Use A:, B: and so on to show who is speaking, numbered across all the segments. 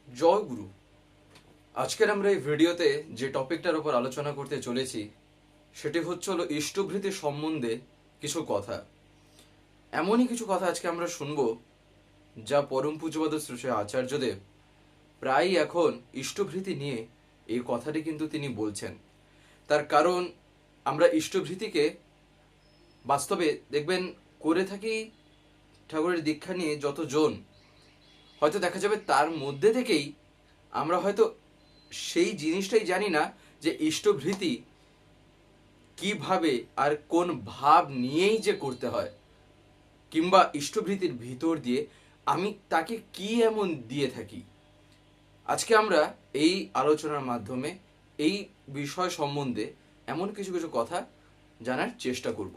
A: জয় গুরু। আজকের আমরা এই ভিডিওতে যে টপিকটার উপর আলোচনা করতে চলেছি সেটি হলো ইষ্টভৃতি সম্বন্ধে কিছু কথা। এমনই কিছু কথা আজকে আমরা শুনবো যা পরম পূজ্যপাদ শ্রী আচার্যদেব প্রায়ই এখন ইষ্টভৃতি নিয়ে এই কথাটি কিন্তু তিনি বলছেন। তার কারণ আমরা ইষ্টভৃতিকে বাস্তবে দেখবেন করে থাকি ঠাকুরের দীক্ষা নিয়ে যতজন, হয়তো দেখা যাবে তার মধ্যে থেকেই আমরা হয়তো সেই জিনিসটাই জানি না যে ইষ্টভৃতি কিভাবে আর কোন ভাব নিয়েই যে করতে হয়, কিংবা ইষ্টভৃতির ভিতর দিয়ে আমি তাকে কি এমন দিয়ে থাকি। আজকে আমরা এই আলোচনার মাধ্যমে এই বিষয় সম্বন্ধে এমন কিছু কিছু কথা জানার চেষ্টা করব।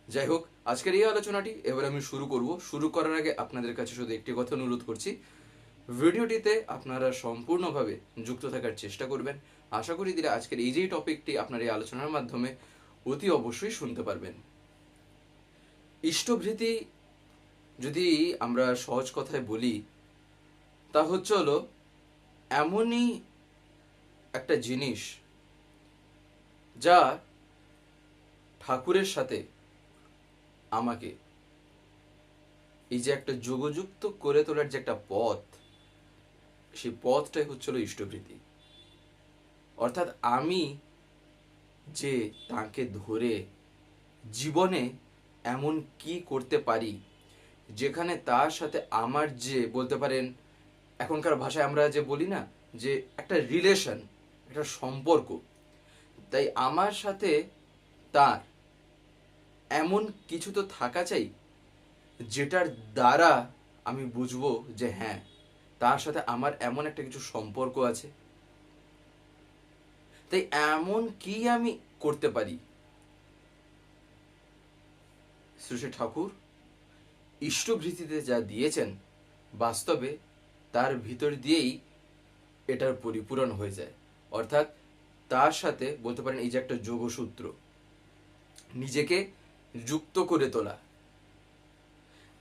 A: যাই হোক, আজকের এই আলোচনাটি এবার আমি শুরু করার আগে আপনাদের কাছে শুধু একটি কথা অনুরোধ করছি, ভিডিওটিতে আপনারা সম্পূর্ণভাবে যুক্ত থাকার চেষ্টা করবেন। আশা করি দিলে আজকের এই যে টপিকটি আপনার এই আলোচনার মাধ্যমে অতি অবশ্যই শুনতে পারবেন। ইষ্টভৃতি যদি আমরা সহজ কথায় বলি তা হলো এমনই একটা জিনিস যা ঠাকুরের সাথে আমাকে এই যে একটা যোগযুক্ত করে তোলার যে একটা পথ, সেই পথটাই হচ্ছিল ইষ্টভৃতি। অর্থাৎ আমি যে তাকে ধরে জীবনে এমন কি করতে পারি যেখানে তার সাথে আমার যে বলতে পারেন এখনকার ভাষায় আমরা যে বলি না যে একটা রিলেশন, একটা সম্পর্ক, তাই আমার সাথে তার এমন কিছু তো থাকা চাই যেটার দ্বারা আমি বুঝবো যে হ্যাঁ, তার সাথে আমার এমন একটা কিছু সম্পর্ক আছে। তাই এমন কি আমি করতে পারি, শ্রী ঠাকুর ইষ্টভৃতিতে যা দিয়েছেন বাস্তবে তার ভিতর দিয়েই এটার পরিপূরণ হয়ে যায়। অর্থাৎ তার সাথে বলতে পারেন এই যে একটা যোগসূত্র, নিজেকে যুক্ত করে তোলা।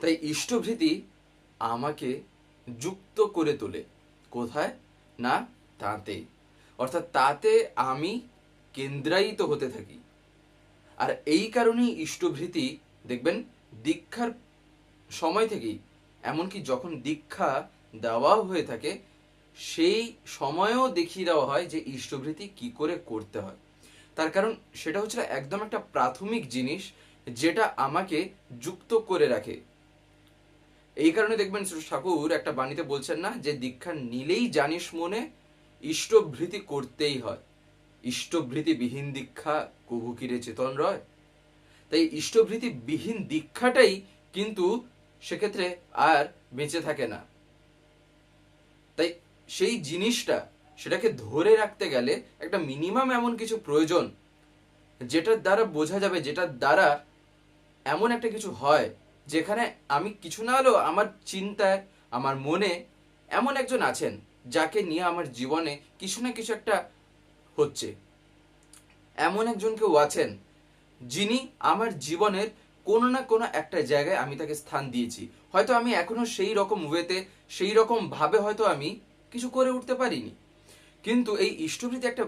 A: তাই ইষ্টভৃতি আমাকে যুক্ত করে তোলে কোথায় না, তাতে। অর্থাৎ তাতে আমি কেন্দ্রায়িত হতে থাকি। আর এই কারণেই ইষ্টভৃতি দেখবেন দীক্ষার সময় থেকেই, এমনকি যখন দীক্ষা দেওয়া হয়ে থাকে সেই সময়েও দেখিয়ে দেওয়া হয় যে ইষ্টভৃতি কি করে করতে হয়। তার কারণ সেটা হচ্ছে একদম একটা প্রাথমিক জিনিস যেটা আমাকে যুক্ত করে রাখে। এই কারণে দেখবেন ঠাকুর একটা বাণীতে বলছেন না যে দীক্ষা নিলেই জানিস মনে ইষ্টভৃতি করতেই হয়, ইষ্টভৃতি বিহীন দীক্ষা কভু কিরে চেতন রয়। তাই ইষ্টভৃতি বিহীন দীক্ষাটাই কিন্তু সেক্ষেত্রে আর বেঁচে থাকে না। তাই সেই জিনিসটা সেটাকে ধরে রাখতে গেলে একটা মিনিমাম এমন কিছু প্রয়োজন যেটার দ্বারা বোঝা যাবে, যেটার দ্বারা এমন একটা কিছু হয় যেখানে আমি কিছু না হলেও আমার চিন্তায়, আমার মনে এমন একজন আছেন যাকে নিয়ে আমার জীবনে কিছু না কিছু একটা হচ্ছে। এমন একজন কেউ আছেন যিনি আমার জীবনের কোনো না কোনো একটা জায়গায় আমি তাকে স্থান দিয়েছি। হয়তো আমি এখনো সেই রকম ওয়েতে, সেই রকম ভাবে হয়তো আমি কিছু করে উঠতে পারিনি, কিন্তু এই ইষ্টভৃতি একটা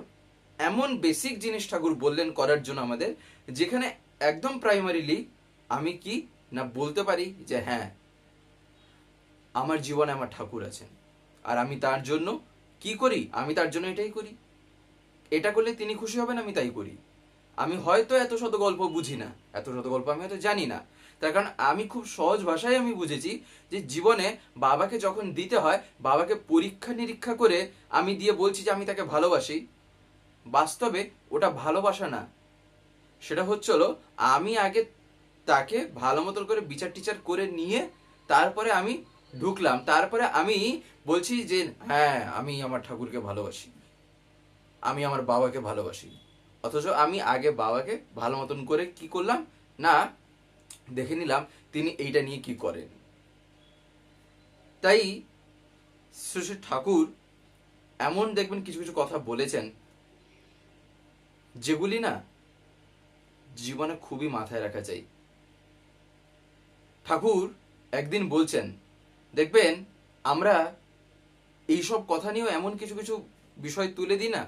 A: এমন বেসিক জিনিস ঠাকুর বললেন করার জন্য আমাদের, যেখানে একদম প্রাইমারিলি আমি কি না বলতে পারি যে হ্যাঁ, আমার জীবনে আমার ঠাকুর আছেন। আর আমি তার জন্য কি করি, আমি তার জন্য এটাই করি। এটা করলে তিনি খুশি হবেন, আমি তাই করি। আমি হয়তো এত শত গল্প বুঝি না, এত শত গল্প আমি হয়তো জানি না, তার কারণ আমি খুব সহজ ভাষায় আমি বুঝেছি যে জীবনে বাবাকে যখন দিতে হয়, বাবাকে পরীক্ষা নিরীক্ষা করে আমি দিয়ে বলছি যে আমি তাকে ভালোবাসি, বাস্তবে ওটা ভালোবাসা না। সেটা হচ্ছিল আমি আগে তাকে ভালো মতো করে বিচার টিচার করে নিয়ে তারপরে আমি ঢুকলাম, তারপরে আমি বলছি যে হ্যাঁ, আমি আমার ঠাকুরকে ভালোবাসি, আমি আমার বাবাকে ভালোবাসি। অথচ আমি আগে বাবাকে ভালো মতন করে কি করলাম না, দেখে নিলাম তিনি এইটা নিয়ে কি করেন। তাই শ্রী ঠাকুর এমন দেখবেন কিছু কিছু কথা বলেছেন যেগুলি না জীবনে খুবই মাথায় রাখা চাই। ঠাকুর একদিন বলছেন, দেখবেন আমরা এইসব কথা নিয়েও এমন কিছু কিছু বিষয় তুলে দিই না,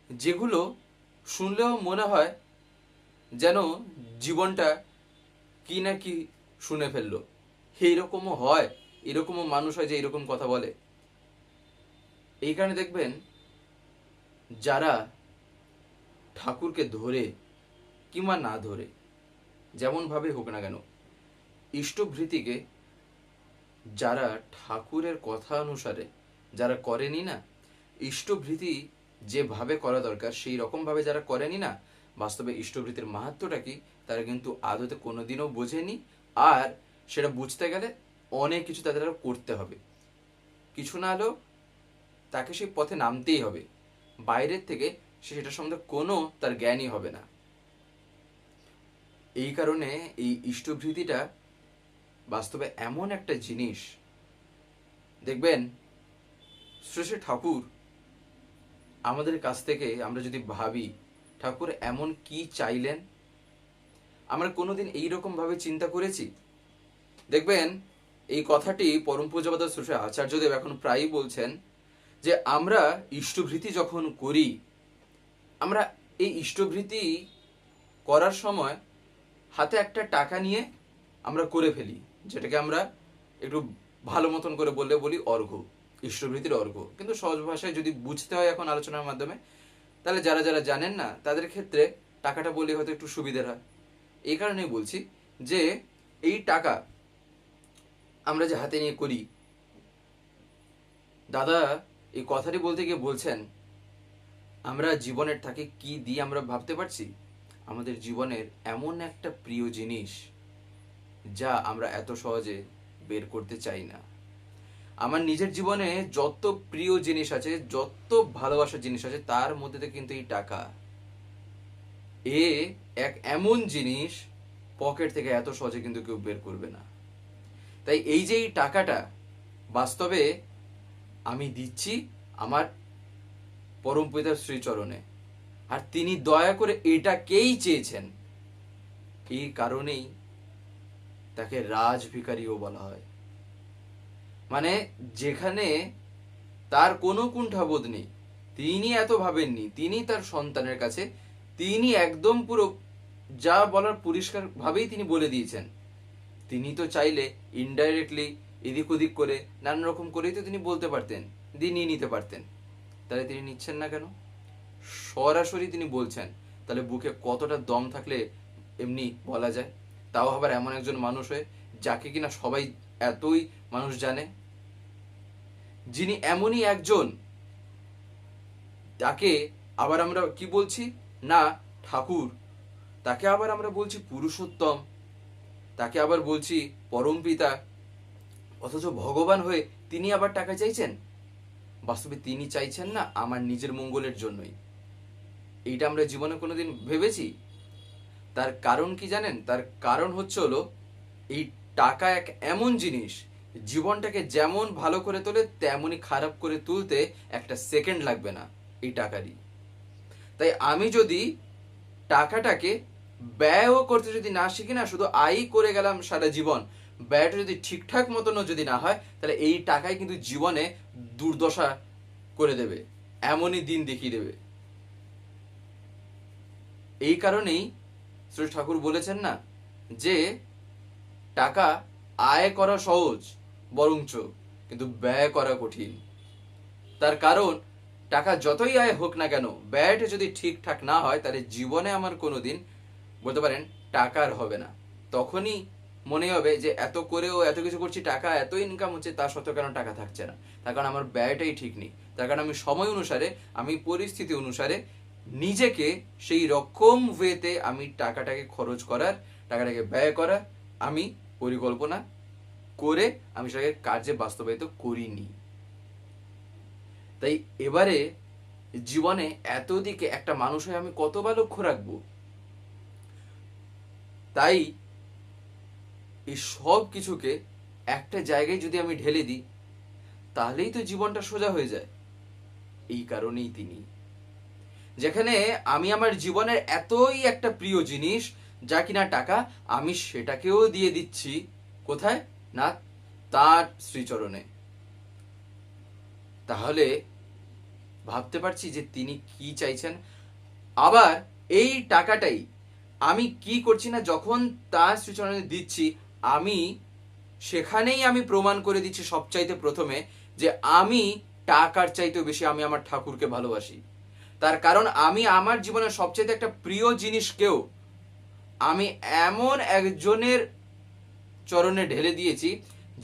A: যেগুলো শুনলেও মনে হয় যেন জীবনটা কি না কি শুনে ফেললো। এইরকমও হয়, এরকমও মানুষ হয় যে এরকম কথা বলে। এই কারণে দেখবেন যারা ঠাকুরকে ধরে কিংবা না ধরে, যেমনভাবে হোক না কেন, ইষ্টভৃতিকে যারা ঠাকুরের কথা অনুসারে যারা করেনি না, ইষ্টভৃতি যেভাবে করা দরকার সেই রকমভাবে যারা করেনি না, বাস্তবে ইষ্টভৃতির মাহাত্ম্যটা কি তারা কিন্তু আদতে কোনোদিনও বোঝেনি। আর সেটা বুঝতে গেলে অনেক কিছু তাদের আরো করতে হবে, কিছু না হলেও তাকে সেই পথে নামতেই হবে। বাইরের থেকে সে সেটার সম্বন্ধে কোনো তার জ্ঞানই হবে না। এই কারণে এই ইষ্টভৃতিটা বাস্তবে এমন একটা জিনিস, দেখবেন শ্রী শ্রী ঠাকুর আমাদের কাছ থেকে আমরা যদি ভাবি ঠাকুর এমন কি চাইলেন, আমরা কোনোদিন এইরকম ভাবে চিন্তা করেছি? দেখবেন এই কথাটি পরম পূজ্যপাদ শ্রী শ্রী আচার্যদেব এখন প্রায়ই বলছেন যে আমরা ইষ্টভৃতি যখন করি, আমরা এই ইষ্টভৃতি করার সময় হাতে একটা টাকা নিয়ে আমরা করে ফেলি, যেটাকে আমরা একটু ভালো মতন করে বললে বলি অর্ঘ্য, ইষ্টভৃতির অর্ঘ্য। কিন্তু সহজ ভাষায় যদি বুঝতে হয় এখন আলোচনার মাধ্যমে, তাহলে যারা যারা জানেন না তাদের ক্ষেত্রে টাকাটা বললে হয়তো একটু সুবিধের হয়। এই কারণেই বলছি যে এই টাকা আমরা যে হাতে নিয়ে করি, দাদা এই কথাটি বলতে গিয়ে বলছেন আমরা জীবনের তাকে কি দিয়ে আমরা ভাবতে পারছি? আমাদের জীবনের এমন একটা প্রিয় জিনিস যা আমরা এত সহজে বের করতে চাই না। আমার নিজের জীবনে যত প্রিয় জিনিস আছে, যত ভালোবাসার জিনিস আছে, তার মধ্যে থেকে কিন্তু এই টাকা এ এক এমন জিনিস পকেট থেকে এত সহজে কিন্তু কেউ বের করবে না। তাই এই যে এই টাকাটা বাস্তবে আমি দিচ্ছি আমার পরম পিতার শ্রীচরণে, আর তিনি দয়া করে এটাকেই চেয়েছেন, এই কারণেই তাকে রাজ ভিখারিও বলা হয়। মানে যেখানে তার কোনো কুণ্ঠাবোধ নেই, তিনি এত ভাবেননি, তিনি তার সন্তানের কাছে তিনি একদম পুরো যা বলার পরিষ্কার ভাবেই তিনি বলে দিয়েছেন। তিনি তো চাইলে ইনডাইরেক্টলি এদিক ওদিক করে নানা রকম করেই তো তিনি বলতে পারতেন, দিয়ে নিয়ে নিতে পারতেন। তাহলে তিনি নিচ্ছেন না কেন? সরাসরি তিনি বলছেন। তাহলে বুকে কতটা দম থাকলে এমনি বলা যায়, তাও আবার এমন একজন মানুষ হয়ে যাকে কিনা সবাই এতই মানুষ জানে, যিনি এমনই একজন, তাকে আবার আমরা কি বলছি না ঠাকুর, তাকে আবার আমরা বলছি পুরুষোত্তম, তাকে আবার বলছি পরম পিতা, অথচ ভগবান হয়ে তিনি আবার টাকা চাইছেন। বাস্তবে তিনি চাইছেন না আমার নিজের মঙ্গলের জন্যই। এইটা আমরা জীবনে কোনোদিন ভেবেছি? তার কারণ কি জানেন? তার কারণ হচ্ছে হলো এই টাকা এক এমন জিনিস, জীবনটাকে যেমন ভালো করে তোলে তেমনই খারাপ করে তুলতে একটা সেকেন্ড লাগবে না এই টাকারই। তাই আমি যদি টাকাটাকে ব্যয়ও করতে যদি না শিখি না, শুধু আয় করে গেলাম সারা জীবন, ব্যয়টা যদি ঠিকঠাক মতনও যদি না হয়, তাহলে এই টাকাই কিন্তু জীবনে দুর্দশা করে দেবে, এমনই দিন দেখিয়ে দেবে। এই কারণেই শ্রী ঠাকুর বলেছেন না যে টাকা আয় করা সহজ বরঞ্চ, কিন্তু ব্যয় করা কঠিন। তার কারণ টাকা যতই আয় হোক না কেন, ব্যয়টা যদি ঠিকঠাক না হয়, তাহলে জীবনে আমার কোনোদিন বলতে পারেন টাকার হবে না। তখনই মনে হবে যে এত করেও এত কিছু করছি, টাকা এত ইনকাম হচ্ছে, তা সত্ত্বেও কেন টাকা থাকছে না? তার কারণ আমার ব্যয়টাই ঠিক নেই। তার কারণ আমি সময় অনুসারে, আমি পরিস্থিতি অনুসারে নিজেকে সেই রকম ওয়েতে আমি টাকাটাকে খরচ করার, টাকাটাকে ব্যয় করার আমি পরিকল্পনা করে আমি সেটাকে কার্যে বাস্তবায়িত করিনি। তাই এবারে জীবনে এত দিকে একটা মানুষ হয়ে আমি কত বা লক্ষ্য রাখবো? তাই এই সব কিছুকে একটা জায়গায় যদি আমি ঢেলে দিই, তাহলেই তো জীবনটা সোজা হয়ে যায়। এই কারণেই তিনি, যেখানে আমি আমার জীবনের এতই একটা প্রিয় জিনিস যা কিনা টাকা, আমি সেটাকেও দিয়ে দিচ্ছি কোথায় না তার শ্রীচরণে। তাহলে ভাবতে পারছি যে তিনি কি চাইছেন। আবার এই টাকাটাই আমি কি করছি না, যখন তার শ্রীচরণে দিচ্ছি, আমি সেখানেই আমি প্রমাণ করে দিচ্ছি সবচাইতে প্রথমে যে আমি টাকার চাইতেও বেশি আমি আমার ঠাকুরকে ভালোবাসি। তার কারণ আমি আমার জীবনের সবচাইতে একটা প্রিয় জিনিসকেও আমি এমন একজনের চরণে ঢেলে দিয়েছি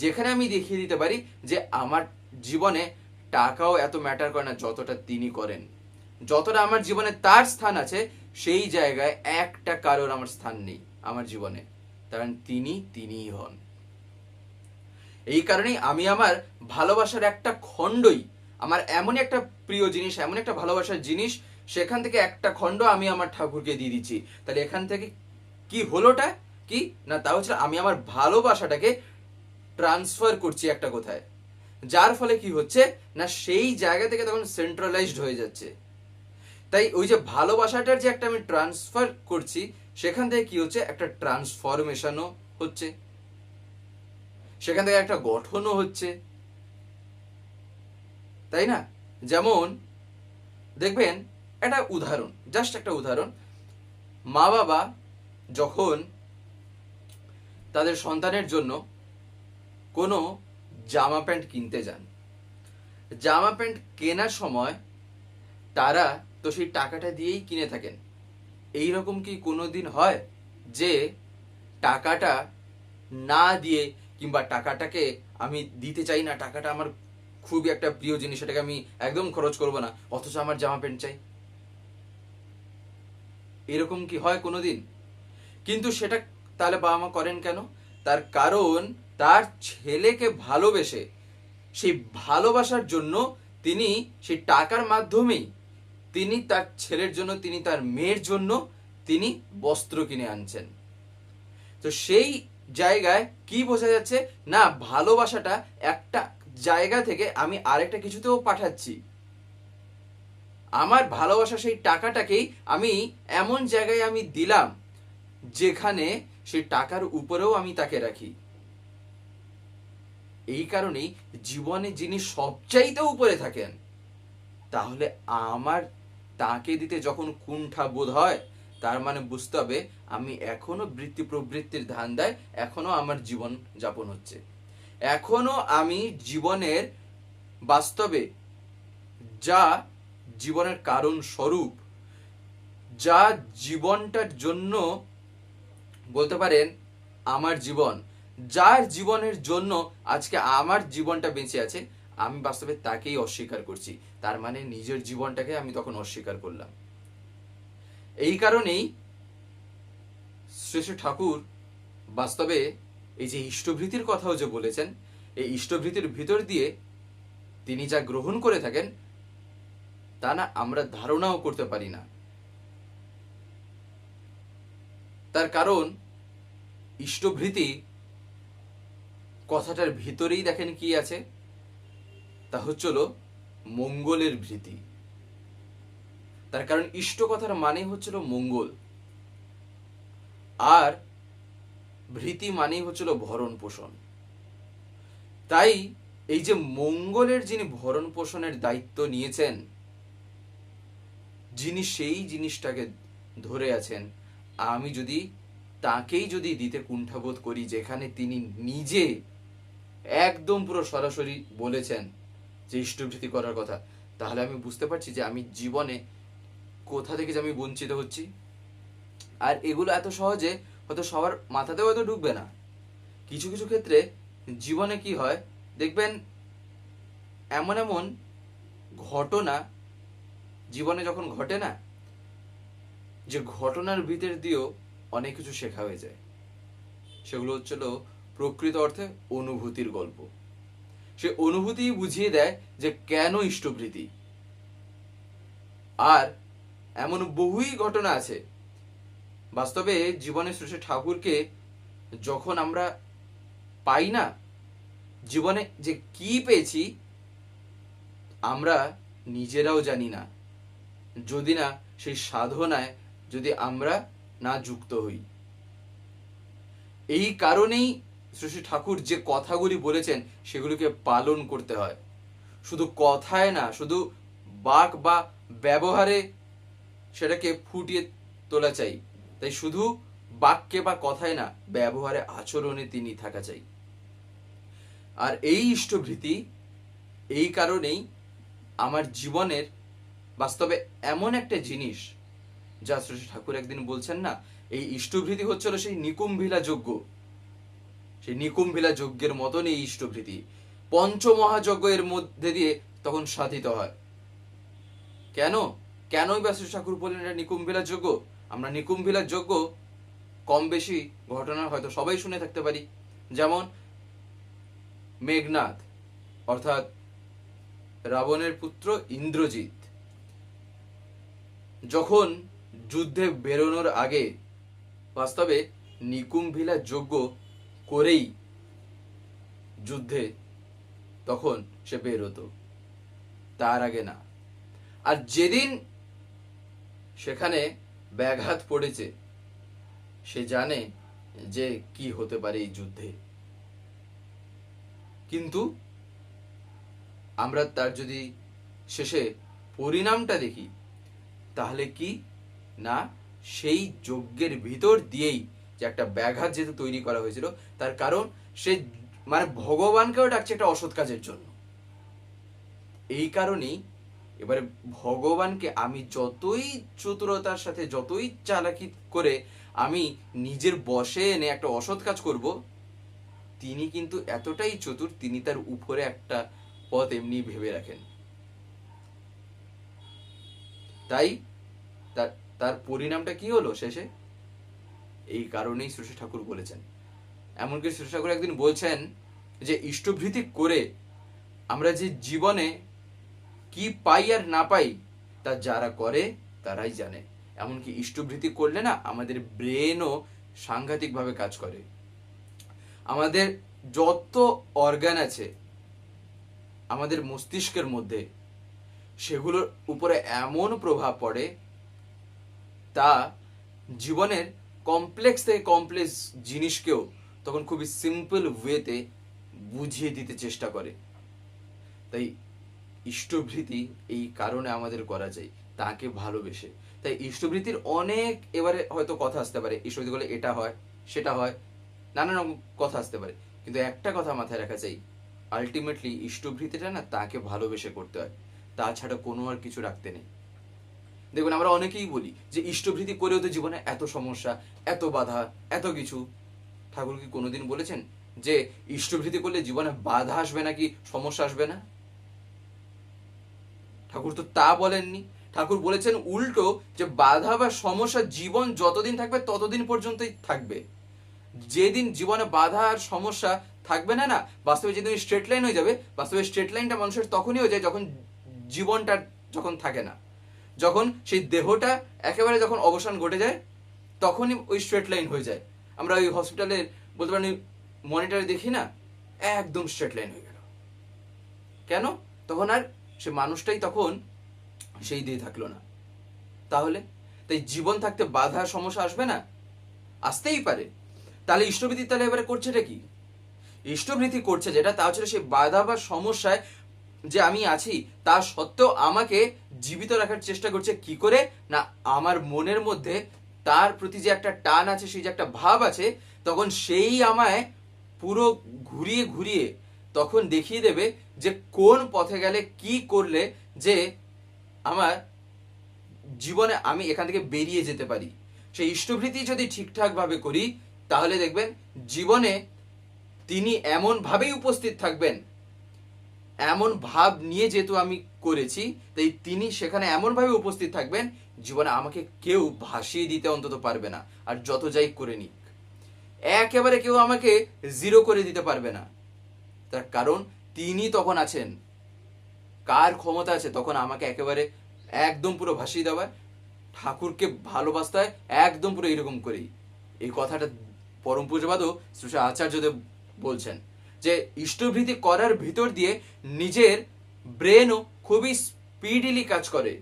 A: যেখানে আমি দেখিয়ে দিতে পারি যে আমার জীবনে টাকাও এত ম্যাটার করে না যতটা তিনি করেন। যতটা আমার জীবনে তার স্থান আছে, সেই জায়গায় একটা কারোর আমার স্থান নেই আমার জীবনে, কারণ তিনিই হন। এই কারণেই আমি আমার ভালোবাসার একটা খণ্ডই, আমার এমন একটা প্রিয় জিনিস, এমন একটা ভালোবাসার জিনিস, সেখান থেকে একটা খণ্ড আমি আমার ঠাকুরকে দিয়ে দিচ্ছি। তাহলে এখান থেকে কি হলোটা কি না, তা হচ্ছে আমি আমার ভালোবাসাটাকে ট্রান্সফার করছি একটা কোথায়, যার ফলে কি হচ্ছে না সেই জায়গা থেকে তখন সেন্ট্রালাইজড হয়ে যাচ্ছে। তাই ওই যে ভালোবাসাটার যে একটা আমি ট্রান্সফার করছি, সেখান থেকে কি হচ্ছে, একটা ট্রান্সফরমেশনও হচ্ছে, সেখান থেকে একটা গঠনও হচ্ছে, তাই না? যেমন দেখবেন একটা উদাহরণ, জাস্ট একটা উদাহরণ, মা বাবা যখন তাদের সন্তানের জন্য কোনো জামা প্যান্ট কিনতে যান, জামা প্যান্ট কেনার সময় তারা তো সেই টাকাটা দিয়েই কিনে থাকেন। এই রকম কি কোনোদিন হয় যে টাকাটা না দিয়ে, কিংবা টাকাটাকে আমি দিতে চাই না, টাকাটা আমার খুবই একটা প্রিয় জিনিস, সেটাকে আমি একদম খরচ করব না, অথচ আমার জামা প্যান্ট চাই? এরকম কি হয় কোনোদিন? কিন্তু সেটা তাহলে বাবা মা করেন কেন? তার কারণ তার ছেলেকে ভালোবেসে, সেই ভালোবাসার জন্য তিনি সেই টাকার মাধ্যমেই তিনি তার ছেলের জন্য, তিনি তার মেয়ের জন্য তিনি বস্ত্র কিনে আনছেন। তো সেই জায়গায় কি বোঝা যাচ্ছে না, ভালোবাসাটা একটা জায়গা থেকে আমি আরেকটা কিছুতেও পাঠাচ্ছি। আমার ভালোবাসা সেই টাকাটাকেই আমি এমন জায়গায় আমি দিলাম যেখানে সেই টাকার উপরেও আমি তাকে রাখি। এই কারণেই জীবনে যিনি সবচাইতে উপরে থাকেন, তাহলে আমার তাকে দিতে যখন কুণ্ঠা বোধ হয়, তার মানে বুঝতে হবে আমি এখনো বৃত্তি প্রবৃত্তির ধান্দায় এখনো আমার জীবন যাপন হচ্ছে, এখনো আমি জীবনের বাস্তবে যা জীবনের কারণ স্বরূপ, যা জীবনটার জন্য বলতে পারেন আমার জীবন, যার জীবনের জন্য আজকে আমার জীবনটা বেঁচে আছে, আমি বাস্তবে তাকেই অস্বীকার করছি। তার মানে নিজের জীবনটাকে আমি তখন অস্বীকার করলাম। এই কারণেই শ্রী শ্রী ঠাকুর বাস্তবে এই যে ইষ্টভৃতির কথাও যে বলেছেন, এই ইষ্টভৃতির ভিতর দিয়ে তিনি যা গ্রহণ করে থাকেন তা না আমরা ধারণাও করতে পারি না। তার কারণ ইষ্টভৃতি কথাটার ভিতরেই দেখেন কি আছে, তা হচ্ছিল মঙ্গলের ভৃতি। তার কারণ ইষ্ট কথার মানে হচ্ছিল মঙ্গল, আর ভৃতি মানেই হচ্ছিল ভরণ পোষণ। তাই এই যে মঙ্গলের যিনি ভরণ পোষণের দায়িত্ব নিয়েছেন, যিনি সেই জিনিসটাকে ধরে আছেন, আমি যদি তাকেই যদি দিতে কুণ্ঠাবোধ করি, যেখানে তিনি নিজে একদম পুরো সরাসরি বলেছেন যে ইষ্টভৃতি করার কথা, তাহলে আমি বুঝতে পারছি যে আমি জীবনে কোথা থেকে যে আমি বঞ্চিত হচ্ছি। আর এগুলো এত সহজে হয়তো সবার মাথাতেও হয়তো ঢুকবে না। কিছু কিছু ক্ষেত্রে জীবনে কি হয় দেখবেন, এমন এমন ঘটনা জীবনে যখন ঘটে না, যে ঘটনার ভিতর দিয়েও অনেক কিছু শেখা হয়ে যায়। সেগুলো হচ্ছিল প্রকৃত অর্থে অনুভূতির গল্প। সে অনুভূতি বুঝিয়ে দেয় যে কেন ইষ্টভৃতি। আর এমন বহুই ঘটনা আছে বাস্তবে জীবনে শ্রী ঠাকুরকে যখন আমরা পাই না, জীবনে যে কি পেয়েছি আমরা নিজেরাও জানি না, যদি না সেই সাধনায় যদি আমরা না যুক্ত হই। এই কারণেই শ্রী ঠাকুর যে কথাগুলি বলেছেন সেগুলিকে পালন করতে হয়। শুধু কথায় না, শুধু বাক বা ব্যবহারে সেটাকে ফুটিয়ে তোলা চাই। তাই শুধু বাক্যে বা কথায় না, ব্যবহারে আচরণে তিনি থাকা চাই। আর এই ইষ্টভৃতি এই কারণেই আমার জীবনের বাস্তবে এমন একটা জিনিস, যা শ্রী ঠাকুর একদিন বলছেন না, এই ইষ্টভৃতি হচ্ছিল সেই নিকুম্ভিলা যজ্ঞ, সেই নিকুম্ভিলা যজ্ঞের মতন এই ইষ্টভৃতি পঞ্চমহাযজ্ঞ এর মধ্যে দিয়ে তখন সাধিত হয়। কেনই বা শ্রী ঠাকুর বললেন এটা নিকুম্ভিলা যজ্ঞ? আমরা নিকুম্ভিলা যজ্ঞ কম বেশি ঘটনা হয়তো সবাই শুনে থাকতে পারি। যেমন মেঘনাদ অর্থাৎ রাবণের পুত্র ইন্দ্রজিৎ যখন যুদ্ধে বেরোনোর আগে বাস্তবে নিকুম্ভিলা যজ্ঞ করেই যুদ্ধে তখন সে বের হতো, তার আগে না। আর যেদিন সেখানে ব্যাঘাত পড়েছে, সে জানে যে কি হতে পারে এই যুদ্ধে। কিন্তু আমরা তার যদি শেষে পরিণামটা দেখি, তাহলে কি না, সেই যজ্ঞের ভিতর দিয়েই যে একটা ব্যাঘাত যেহেতু তৈরি করা হয়েছিল, তার কারণ সে মানে ভগবানকেও ডাকছে একটা অসৎ কাজের জন্য। এই কারণেই এবারে ভগবানকে আমি যতই চতুরতার সাথে, যতই চালাকি করে আমি নিজের বশে এনে একটা অসৎ কাজ করব, তিনি কিন্তু এতটাই চতুর, তিনি তার উপরে একটা পথ এমনি ভেবে রাখেন। তাই তার পরিণামটা কি হলো শেষে? এই কারণেই শ্রী ঠাকুর বলেছেন। এমনকি শ্রী ঠাকুর একদিন বলছেন যে ইষ্টভৃতি করে আমরা যে জীবনে কি পাই আর না পাই, তা যারা করে তারাই জানে। এমনকি ইষ্টভৃতি করলে না, আমাদের ব্রেনও সাংঘাতিকভাবে কাজ করে। আমাদের যত অর্গান আছে আমাদের মস্তিষ্কের মধ্যে, সেগুলোর উপরে এমন প্রভাব পড়ে, তা জীবনের কমপ্লেক্স থেকে কমপ্লেক্স জিনিসকেও তখন খুবই সিম্পল ওয়েতে বুঝিয়ে দিতে চেষ্টা করে। তাই ইষ্টভৃতি এই কারণে আমাদের করা যায়, তাকে ভালোবেসে। তাই ইষ্টভৃতির অনেক এবারে হয়তো কথা আসতে পারে, ইষ্টভৃতি করলে এটা হয় সেটা হয়, নানান রকম কথা আসতে পারে, কিন্তু একটা কথা মাথায় রাখা চাই, আলটিমেটলি ইষ্টভৃতিটা না তাকে ভালোবেসে করতে হয়, তাছাড়া কোনো আর কিছু রাখতে নেই। দেখুন, আমরা অনেকেই বলি যে ইষ্টভৃতি করেও তো জীবনে এত সমস্যা, এত বাধা, এত কিছু। ঠাকুর কি কোনোদিন বলেছেন যে ইষ্টভৃতি করলে জীবনে বাধা আসবে নাকি সমস্যা আসবে না? ঠাকুর তো তা বলেননি। ঠাকুর বলেছেন উল্টো, যে বাধা বা সমস্যা জীবন যতদিন থাকবে ততদিন পর্যন্তই থাকবে। যেদিন জীবনে বাধা আর সমস্যা থাকবে না, বাস্তবে যেদিন স্ট্রেট লাইন হয়ে যাবে, বাস্তবে স্ট্রেট লাইনটা মানুষের তখনই হয়ে যায় যখন জীবনটা যখন থাকে না, যখন সেই দেহটা একেবারে যখন অবসান ঘটে যায়, তখনই ওই স্ট্রেট লাইন হয়ে যায়। আমরা ওই হসপিটালে বলতে পারি মনিটরে দেখি না, একদম স্ট্রেট লাইন হয়ে গেল। কেন? তখন আর সে মানুষটাই তখন সেই দিয়ে থাকলো না। তাহলে তাই জীবন থাকতে বাধা সমস্যা আসবে না? আসতেই পারে। তাহলে ইষ্টভৃতি তাহলে এবারে করছেটা কি? ইষ্টভৃতি করছে যেটা, তা হচ্ছে সেই বাধা বা সমস্যায় যে আমি আছি তা সত্ত্বেও আমাকে জীবিত রাখার চেষ্টা করছে। কি করে না, আমার মনের মধ্যে তার প্রতি যে একটা টান আছে, সেই যে একটা ভাব আছে, তখন সেই আমায় পুরো ঘুরিয়ে ঘুরিয়ে তখন দেখিয়ে দেবে যে কোন পথে গেলে কি করলে যে আমার জীবনে আমি এখান থেকে বেরিয়ে যেতে পারি। সেই ইষ্টভৃতি যদি ঠিকঠাক ভাবে করি, তাহলে দেখবেন জীবনে তিনি এমন ভাবেই উপস্থিত থাকবেন, এমন ভাব নিয়ে যেহেতু আমি করেছি, তাই তিনি সেখানে এমন ভাবে উপস্থিত থাকবেন, জীবনে আমাকে কেউ ভাসিয়ে দিতে অন্তত পারবে না। আর যত যাই করে নিক, একেবারে কেউ আমাকে জিরো করে দিতে পারবে না। তার কারণ তিনি তখন আছেন। কার ক্ষমতা আছে তখন আমাকে একেবারে একদম পুরো ভাসিয়ে দেওয়ার? ঠাকুরকে ভালোবাসতে হয় একদম পুরো এরকম করেই। এই কথাটা পরম পূজ্যপাদও শ্রী আচার্যদেব বলছেন যে ইষ্টভৃতি করার ভিতর দিয়ে নিজের ব্রেনও খুবই স্পিডিলি কাজ করে।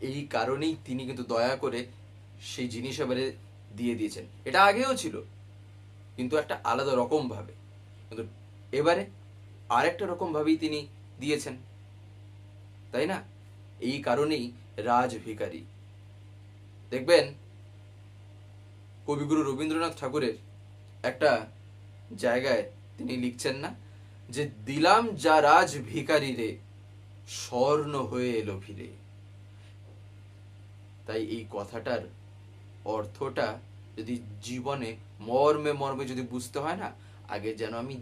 A: এই কারণেই তিনি কিন্তু দয়া করে সেই জিনিস এবারে দিয়ে দিয়েছেন। এটা আগেও ছিল, কিন্তু একটা আলাদা রকম ভাবে। কিন্তু এবারে আরেকটা রকম ভাবেই তিনি দিয়েছেন, তাই না? এই কারণেই রাজ ভিখারি। দেখবেন কবিগুরু রবীন্দ্রনাথ ঠাকুরের একটা জায়গায় তিনি লিখছেন না, যে দিলাম যা রাজ ভিখারি রে, স্বর্ণ হয়ে এলো ফিরে। তাই এই কথাটার অর্থটা যদি জীবনে মর্মে মর্মে যদি বুঝতে হয় না, আগে যেন আমি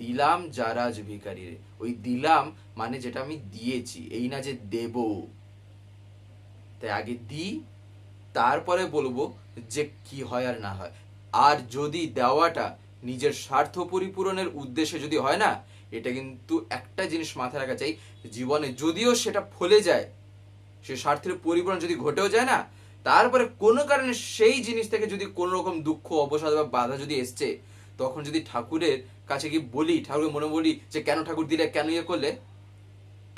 A: দিলাম যা রাজ ভিখারি রে। ওই দিলাম মানে যেটা আমি দিয়েছি, এই না যে দেব। তাই আগে দিই, তারপরে বলবো যে কি হয় আর না হয়। আর যদি দেওয়াটা নিজের স্বার্থ পরিপূরণের উদ্দেশ্যে যদি হয় না, এটা কিন্তু একটা জিনিস মাথায় রাখা চাই, জীবনে যদিও সেটা ফলে যায়, সে স্বার্থের পরিপূরণ যদি ঘটেও যায় না, তারপরে কোনো কারণে সেই জিনিস থেকে যদি কোনো রকম দুঃখ অবসাদ বা বাধা যদি এসছে, তখন যদি ঠাকুরের কাছে গিয়ে বলি, ঠাকুরের মনে বলি যে কেন ঠাকুর দিলে, কেন ইয়ে করলে,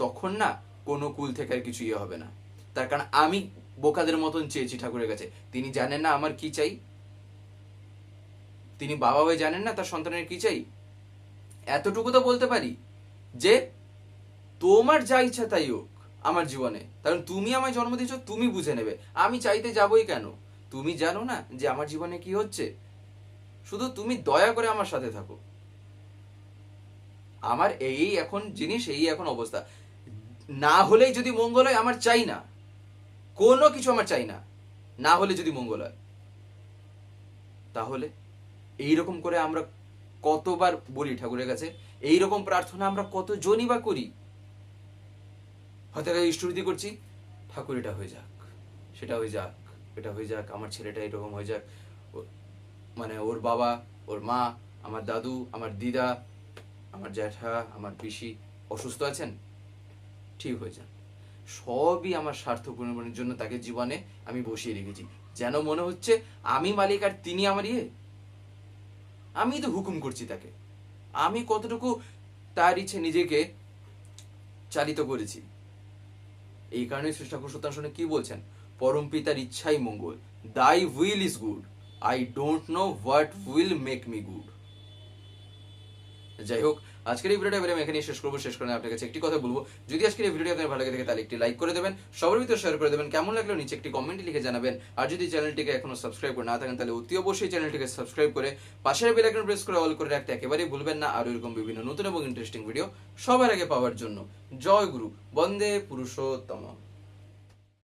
A: তখন না কোনো কুল থেকে আর কিছু ইয়ে হবে না। তার কারণ আমি বোকাদের মতন চেয়েছি ঠাকুরের কাছে। তিনি জানেন না আমার কি চাই? তিনি বাবা হয়ে জানেন না তার সন্তানের কি চাই? এতটুকু তো বলতে পারি যে তোমার যা ইচ্ছা তাই হোক আমার জীবনে, কারণ তুমি আমায় জন্ম দিয়েছো, তুমি বুঝে নেবে, আমি চাইতে যাবই কেন? তুমি জানো না যে আমার জীবনে কি হচ্ছে, শুধু তুমি দয়া করে আমার সাথে থাকো। আমার এই এখন জিনিস, এই এখন অবস্থা, না হলেই যদি মঙ্গল হয়, আমার চাই না, কোনো কিছু আমার চাই না, না হলে যদি মঙ্গল হয়। তাহলে এইরকম করে আমরা কতবার বলি ঠাকুরের কাছে, এইরকম প্রার্থনা আমরা কতজনই বা করি। হয়তো ইষ্টভৃতি করছি, ঠাকুর এটা হয়ে যাক, সেটা হয়ে যাক, এটা হয়ে যাক, আমার ছেলেটা এরকম হয়ে যাক, মানে ওর বাবা, ওর মা, আমার দাদু, আমার দিদা, আমার জ্যাঠা, আমার পিসি অসুস্থ আছেন, ঠিক হয়ে যান। সবই আমার স্বার্থ পূরণের জন্য তাকে জীবনে আমি বসিয়ে রেখেছি, যেন মনে হচ্ছে আমি মালিক আর তিনি আমার ইয়ে। আমি তো হুকুম করছি তাকে, আমি কতটুকু তার ইচ্ছে নিজেকে চালিত করেছি। এই কারণে শ্রী ঠাকুর সত্যানুষ্ঠানে কি বলছেন, পরম পিতার ইচ্ছাই মঙ্গল, দাই will is good, I don't know what will make me good. যাই হোক, আজকের এই ভিডিওটা এবারে আমি এখানে শেষ করবো। শেষ করে আপনার কাছে একটি কথা বলবো, যদি আজকের এই ভিডিওটি আপনার ভালো লাগে থাকে তাহলে একটি লাইক করে দেবেন, সবার ভিতরে শেয়ার করে দেবেন, কেমন লাগলো নিচে একটি কমেন্টে লিখে জানাবেন। আর যদি চ্যানেলটিকে এখনো সাবস্ক্রাইব করে না থাকেন তাহলে অতি অবশ্যই চ্যানেলটিকে সাবস্ক্রাইব করে পাশের বেল আইকন প্রেস করে অল করে রাখতে একেবারেই ভুলবেন না, আর এরকম বিভিন্ন নতুন এবং ইন্টারেস্টিং ভিডিও সবার আগে পাওয়ার জন্য। জয় গুরু, বন্দে পুরুষোত্তম।